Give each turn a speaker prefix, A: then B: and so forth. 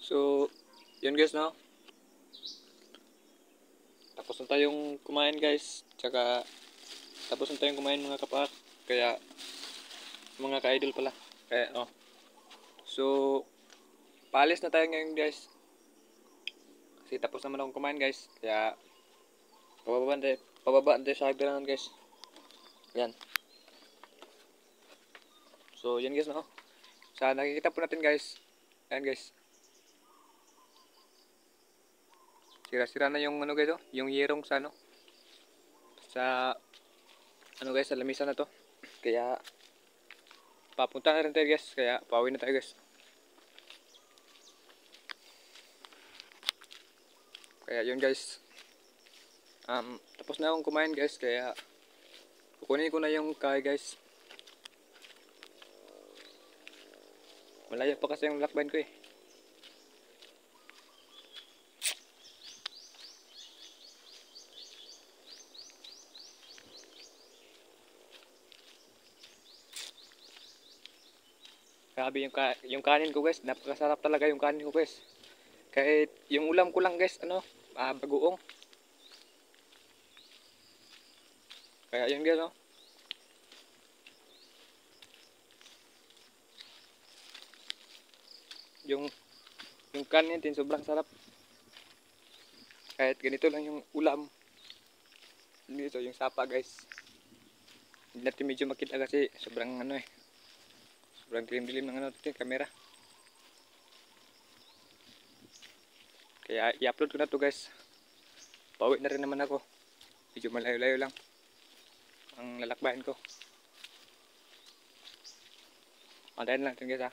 A: So, yun guys, no? Tapos na tayong kumain guys. Tsaka, tapos na tayong kumain mga kapak. Kaya, mga ka-idol pala. Kaya, oh. So, paalis na tayo ngayon guys. Kasi tapos naman akong kumain guys. Kaya, pababa na tayo sa hagdanan guys. Yan. So, yan guys, no? Sa nakikita po natin guys. Ayan guys. Sira-sira na yung ano guys, oh. Yung yerong sa ano. Sa, ano guys, sa lamisa na to. Kaya, papunta na rin tayo guys. Kaya, pauwi na tayo guys. Kaya yun guys. Tapos na akong kumain guys. Kaya, kukunin ko na yung kahoy guys. Malayo pa kasi yung lakbayin ko eh. Grabe yung kanin ko guys. Napakasarap talaga yung kanin ko guys. Kahit yung ulam ko lang guys, ano, bagoong. Kaya yun guys, no. Yung yung kanin din sobrang sarap. Kahit ganito lang yung ulam. Dito yung sapa guys. Hindi natin medyo makita kasi sobrang ano eh. Sobrang dilim-dilim ng ano natin, camera. Kaya i-upload ko na to guys. Pauwi na rin naman ako. Medyo malayo-layo lang ang lalakbayan ko. Antayin lang natin guys ha.